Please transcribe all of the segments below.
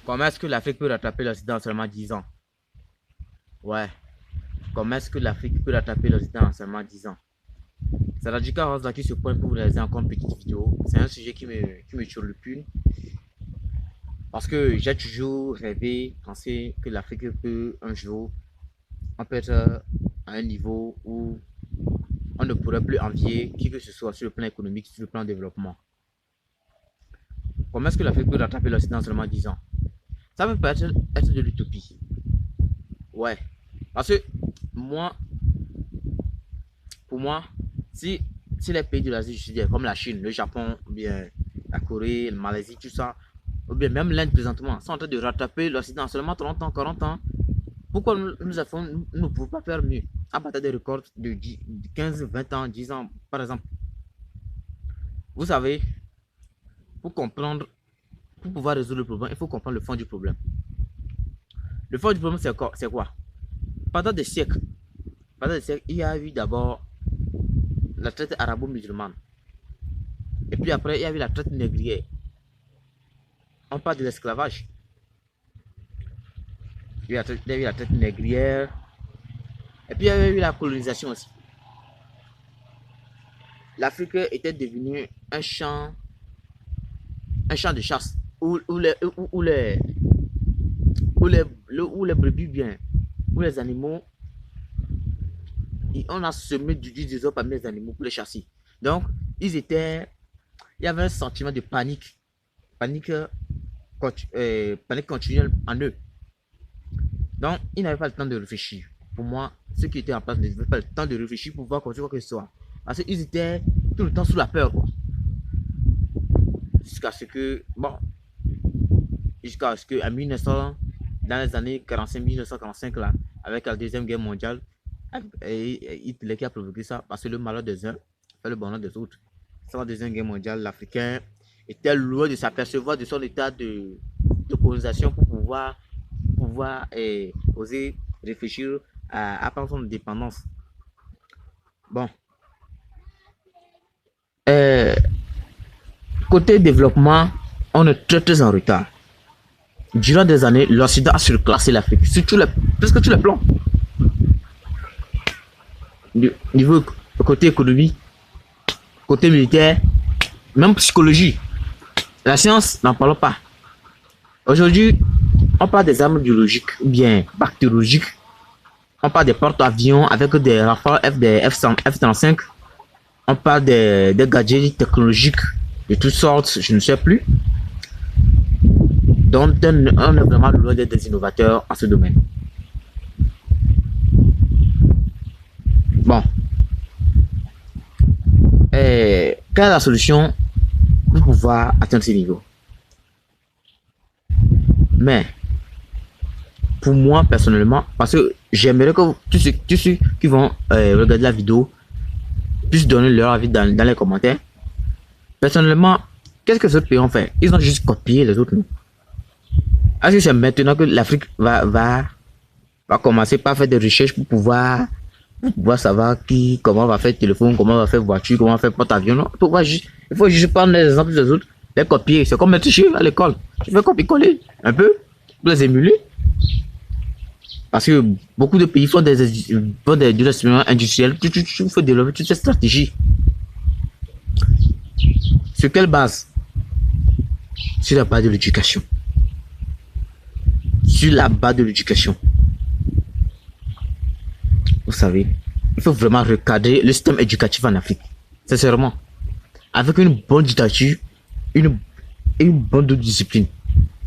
Comment est-ce que l'Afrique peut rattraper l'Occident en seulement 10 ans? Ouais. Comment est-ce que l'Afrique peut rattraper l'Occident en seulement 10 ans? C'est Radical Rose qui se pointe pour vous réaliser encore une petite vidéo. C'est un sujet qui me turlupine parce que j'ai toujours rêvé, pensé que l'Afrique peut un jour, on peut être à un niveau où on ne pourrait plus envier qui que ce soit sur le plan économique, sur le plan développement. Comment est-ce que l'Afrique peut rattraper l'Occident en seulement 10 ans? Ça peut être de l'utopie. Ouais. Parce que moi, pour moi, si les pays de l'Asie du Sud, comme la Chine, le Japon, ou bien la Corée, la Malaisie, tout ça, ou bien même l'Inde présentement, sont en train de rattraper l'Occident en seulement 30 ans, 40 ans, pourquoi nous ne pouvons pas faire mieux à partir des records de 15, 20 ans, 10 ans, par exemple? Vous savez, pour comprendre, pour pouvoir résoudre le problème, il faut comprendre le fond du problème. Le fond du problème, c'est quoi? Pendant des siècles, il y a eu d'abord la traite arabo-musulmane. Et puis après, il y a eu la traite négrière. On parle de l'esclavage. Il y a eu la traite négrière. Et puis il y a eu la colonisation aussi. L'Afrique était devenue un champ de chasse où les brebis bien, où les animaux, on a semé du disons parmi les animaux pour les chasser. Donc, il y avait un sentiment de panique, panique continuelle en eux. Donc, ils n'avaient pas le temps de réfléchir. Pour moi, ceux qui étaient en place n'avaient pas le temps de réfléchir pour voir quoi que ce soit. Parce qu'ils étaient tout le temps sous la peur, quoi. Jusqu'à ce que, bon, jusqu'à ce que, en 1900, dans les années 1945, là, avec la Deuxième Guerre mondiale, Hitler qui a provoqué ça, parce que le malheur des uns fait le bonheur des autres. Sur la Deuxième Guerre mondiale, l'Africain était loin de s'apercevoir de son état de colonisation pour pouvoir oser réfléchir à prendre son indépendance. Bon. Côté développement, on est très très en retard. Durant des années, l'Occident a surclassé l'Afrique sur presque tous les plans. Niveau côté économie, côté militaire, même psychologie. La science, n'en parlons pas. Aujourd'hui, on parle des armes biologiques ou bien bactériologiques. On parle des porte-avions avec des Rafale F-35. On parle des gadgets technologiques de toutes sortes, je ne sais plus. Donc, on est vraiment loin d'être des innovateurs en ce domaine. Bon. Quelle est la solution pour pouvoir atteindre ces niveaux? Mais, pour moi, personnellement, parce que j'aimerais que tous ceux qui vont regarder la vidéo puissent donner leur avis dans les commentaires. Personnellement, qu'est-ce que ces pays ont fait? Ils ont juste copié les autres. Est-ce que c'est maintenant que l'Afrique va commencer par faire des recherches pour pouvoir savoir comment on va faire téléphone, comment on va faire voiture, comment on va faire porte-avions? Non, il faut juste prendre les exemples des autres, les copier. C'est comme mettre à l'école. Tu fais copier-coller un peu pour les émuler. Parce que beaucoup de pays font des développements industriels. Tu faut développer toutes ces stratégies. Sur quelle base? Sur la base de l'éducation. Sur la base de l'éducation. Vous savez, il faut vraiment recadrer le système éducatif en Afrique. Sincèrement. Avec une bonne dictature, une bonne discipline.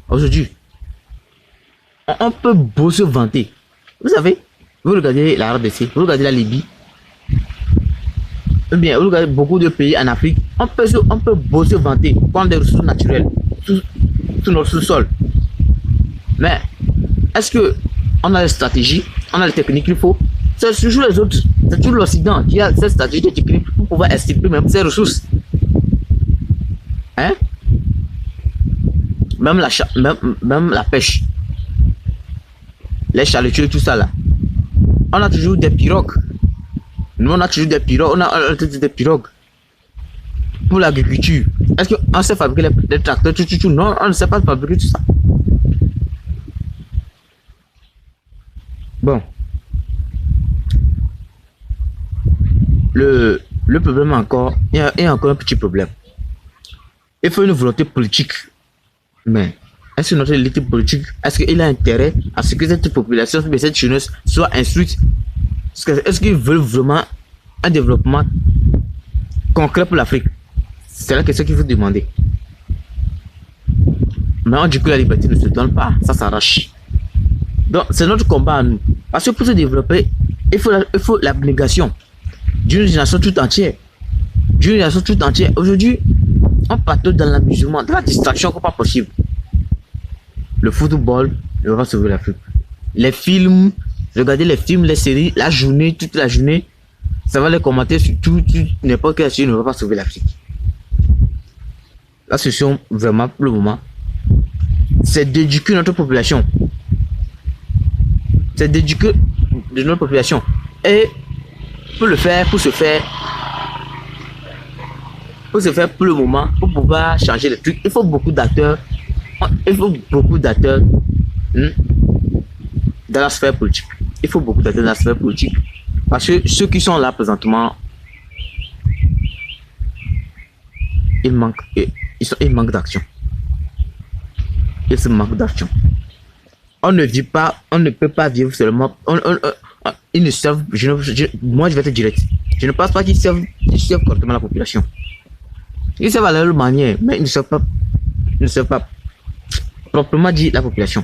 Aujourd'hui, on peut beau se vanter. Vous savez, vous regardez la RDC, vous regardez la Libye, ou bien vous regardez beaucoup de pays en Afrique, on peut beau se vanter prendre des ressources naturelles sous notre sous-sol. Mais est-ce que on a les stratégies, on a les techniques qu'il faut? C'est toujours les autres, c'est toujours l'Occident qui a cette stratégie technique pour pouvoir extirper même ces ressources. Hein? Même la pêche, les chalutiers, tout ça là. On a toujours des pirogues. Nous, on a toujours des pirogues. On a des pirogues. Pour l'agriculture. Est-ce qu'on sait fabriquer les tracteurs? Non, on ne sait pas fabriquer tout ça. Bon, le problème encore, il y a encore un petit problème. Il faut une volonté politique. Mais est-ce que notre élite politique, est-ce qu'il a intérêt à ce que cette population, cette jeunesse soit instruite? Est-ce qu'ils veulent vraiment un développement concret pour l'Afrique? C'est la question qu'il faut demander. Mais on dit que la liberté ne se donne pas, ça s'arrache. Donc c'est notre combat à nous. Parce que pour se développer, il faut l'abnégation d'une génération tout entière. D'une génération tout entière. Aujourd'hui, on partout dans l'amusement, dans la distraction comme pas possible. Le football ne va pas sauver l'Afrique. Les films, regardez les films, les séries, la journée, toute la journée, ça va les commenter sur tout n'importe quelle série ne va pas sauver l'Afrique. La solution, vraiment, pour le moment, c'est d'éduquer notre population. C'est d'éduquer notre population. Et pour ce faire, pour le moment, pour pouvoir changer les trucs, il faut beaucoup d'acteurs. Il faut beaucoup d'acteurs dans la sphère politique. Il faut beaucoup d'acteurs dans la sphère politique. Parce que ceux qui sont là présentement, ils manquent d'action. Ils se manquent d'action. On ne vit pas, on ne peut pas vivre seulement. Ils ne servent, moi je vais te dire, je ne pense pas qu'ils servent correctement la population. Ils servent à leur manière, mais ils ne servent pas proprement dit la population.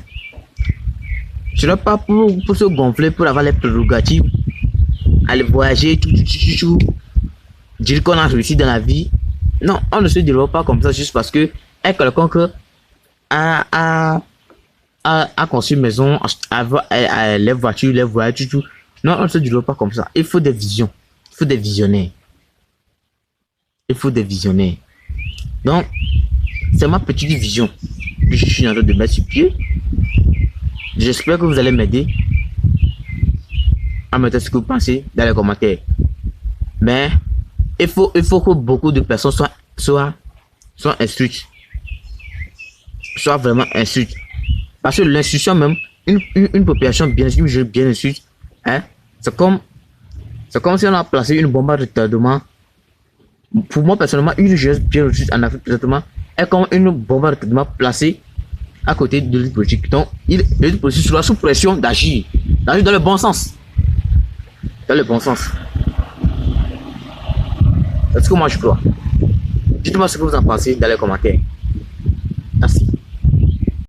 Ce n'est pas pour se gonfler, pour avoir les prérogatives, aller voyager, tout, dire qu'on a réussi dans la vie. Non, on ne se développe pas comme ça juste parce que quelqu'un a construit une maison, les voitures, les voyages, tout. Non, on ne se développe pas comme ça. Il faut des visions. Il faut des visionnaires. Il faut des visionnaires. Donc, c'est ma petite vision que je suis en train de mettre sur pied. J'espère que vous allez m'aider à me dire ce que vous pensez dans les commentaires. Mais il faut que beaucoup de personnes soient instruites. Soient vraiment instruites. Parce que l'instruction même, une population bien instruite, hein, c'est comme si on a placé une bombe à retardement. Pour moi personnellement, une jeunesse bien instruite en Afrique présentement est comme une bombe à retardement placée à côté de l'élite politique. Donc, l'élite politique sera sous pression d'agir dans le bon sens. Dans le bon sens. C'est ce que moi je crois. Dites-moi ce que vous en pensez dans les commentaires.